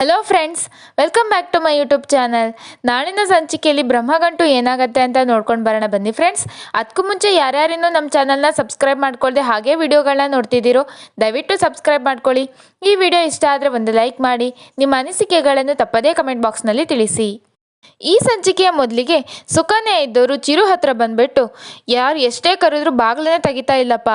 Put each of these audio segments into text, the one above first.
Hello friends, welcome back to my YouTube channel. ನಾಳಿನ ಸಂಚಿಕೆಯಲ್ಲಿ ಬ್ರಹ್ಮಗಂಟು ಏನಾಗುತ್ತೆ ಅಂತ ನೋಡ್ಕೊಂಡು ಬರೋಣ ಬನ್ನಿ ಫ್ರೆಂಡ್ಸ್. ಅದಕ್ಕೂ ಮುಂಚೆ ಯಾರ್ಯಾರಿನ್ನೂ ನಮ್ಮ ಚಾನಲ್ನ ಸಬ್ಸ್ಕ್ರೈಬ್ ಮಾಡ್ಕೊಳ್ದೆ ಹಾಗೆ ವಿಡಿಯೋಗಳನ್ನ ನೋಡ್ತಿದ್ದೀರೋ ದಯವಿಟ್ಟು ಸಬ್ಸ್ಕ್ರೈಬ್ ಮಾಡ್ಕೊಳ್ಳಿ. ಈ ವಿಡಿಯೋ ಇಷ್ಟ ಆದರೆ ಒಂದು ಲೈಕ್ ಮಾಡಿ, ನಿಮ್ಮ ಅನಿಸಿಕೆಗಳನ್ನು ತಪ್ಪದೇ ಕಮೆಂಟ್ ಬಾಕ್ಸ್ನಲ್ಲಿ ತಿಳಿಸಿ. ಈ ಸಂಚಿಕೆಯ ಮೊದಲಿಗೆ ಸುಕನ್ಯಾ ಇದ್ದವರು ಚಿರು ಹತ್ರ ಬಂದ್ಬಿಟ್ಟು, ಯಾರು ಎಷ್ಟೇ ಕರೆದ್ರೂ ಬಾಗಿಲನ್ನೇ ತೆಗಿತಾ ಇಲ್ಲಪ್ಪ,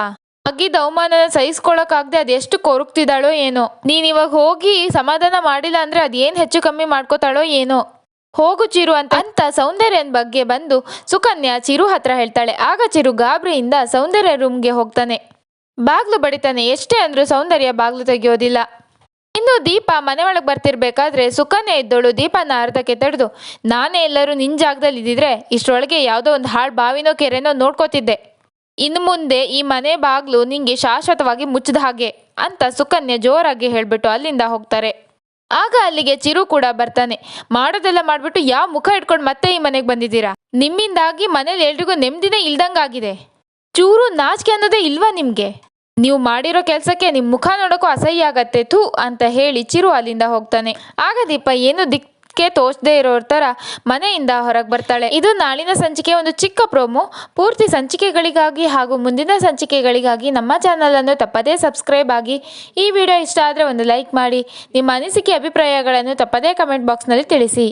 ಆಗಿದ್ದ ಅವಮಾನನ ಸಹಿಸ್ಕೊಳಕ್ಕಾಗದೆ ಅದೆಷ್ಟು ಕೊರಗ್ತಿದ್ದಾಳೋ ಏನೋ, ನೀನ್ ಇವಾಗ ಹೋಗಿ ಸಮಾಧಾನ ಮಾಡಿಲ್ಲ ಅಂದ್ರೆ ಅದೇನ್ ಹೆಚ್ಚು ಕಮ್ಮಿ ಮಾಡ್ಕೋತಾಳೋ ಏನೋ, ಹೋಗು ಚಿರು ಅಂತ ಸೌಂದರ್ಯನ ಬಗ್ಗೆ ಬಂದು ಸುಕನ್ಯಾ ಚಿರು ಹತ್ರ ಹೇಳ್ತಾಳೆ. ಆಗ ಚಿರು ಗಾಬರಿಯಿಂದ ಸೌಂದರ್ಯ ರೂಮ್ಗೆ ಹೋಗ್ತಾನೆ. ಬಾಗ್ಲು ಬಡಿತಾನೆ. ಎಷ್ಟೇ ಅಂದ್ರೂ ಸೌಂದರ್ಯ ಬಾಗ್ಲು ತೆಗಿಯೋದಿಲ್ಲ. ಇನ್ನು ದೀಪ ಮನೆ ಒಳಗೆ ಬರ್ತಿರ್ಬೇಕಾದ್ರೆ ಸುಕನ್ಯಾ ಇದ್ದೋಳು ದೀಪನ ಅರ್ಧಕ್ಕೆ ತಡೆದು, ನಾನೇ ಎಲ್ಲರೂ ನಿನ್ ಜಾಗದಲ್ಲಿ ಇದ್ದಿದ್ರೆ ಇಷ್ಟರೊಳಗೆ ಯಾವುದೋ ಒಂದು ಹಾಳು ಬಾವಿನೋ ಕೆರೆನೋ ನೋಡ್ಕೋತಿದ್ದೆ. ಇನ್ನು ಮುಂದೆ ಈ ಮನೆ ಬಾಗ್ಲು ನಿಂಗೆ ಶಾಶ್ವತವಾಗಿ ಮುಚ್ಚಿದ ಹಾಗೆ ಅಂತ ಸುಕನ್ಯಾ ಜೋರಾಗಿ ಹೇಳ್ಬಿಟ್ಟು ಅಲ್ಲಿಂದ ಹೋಗ್ತಾರೆ. ಆಗ ಅಲ್ಲಿಗೆ ಚಿರು ಕೂಡ ಬರ್ತಾನೆ. ಮಾಡೋದೆಲ್ಲ ಮಾಡ್ಬಿಟ್ಟು ಯಾವ ಮುಖ ಇಟ್ಕೊಂಡು ಮತ್ತೆ ಈ ಮನೆಗೆ ಬಂದಿದ್ದೀರಾ? ನಿಮ್ಮಿಂದಾಗಿ ಮನೇಲಿ ಎಲ್ರಿಗೂ ನೆಮ್ಮದಿನೇ ಇಲ್ದಂಗಾಗಿದೆ. ಚೂರು ನಾಚಿಕೆ ಅನ್ನೋದೇ ಇಲ್ವಾ ನಿಮ್ಗೆ? ನೀವು ಮಾಡಿರೋ ಕೆಲಸಕ್ಕೆ ನಿಮ್ಮ ಮುಖ ನೋಡೋಕ್ಕೂ ಅಸಹ್ಯ ಆಗತ್ತೆ ಥೂ ಅಂತ ಹೇಳಿ ಚಿರು ಅಲ್ಲಿಂದ ಹೋಗ್ತಾನೆ. ಆಗ ದೀಪ ಏನು ದಿಕ್ಕೆ ತೋಚದೇ ಇರೋರ ಥರ ಮನೆಯಿಂದ ಹೊರಗೆ ಬರ್ತಾಳೆ. ಇದು ನಾಳಿನ ಸಂಚಿಕೆ ಒಂದು ಚಿಕ್ಕ ಪ್ರೋಮೋ. ಪೂರ್ತಿ ಸಂಚಿಕೆಗಳಿಗಾಗಿ ಹಾಗೂ ಮುಂದಿನ ಸಂಚಿಕೆಗಳಿಗಾಗಿ ನಮ್ಮ ಚಾನಲನ್ನು ತಪ್ಪದೇ ಸಬ್ಸ್ಕ್ರೈಬ್ ಆಗಿ. ಈ ವಿಡಿಯೋ ಇಷ್ಟ ಆದರೆ ಒಂದು ಲೈಕ್ ಮಾಡಿ, ನಿಮ್ಮ ಅನಿಸಿಕೆ ಅಭಿಪ್ರಾಯಗಳನ್ನು ತಪ್ಪದೇ ಕಮೆಂಟ್ ಬಾಕ್ಸ್ನಲ್ಲಿ ತಿಳಿಸಿ.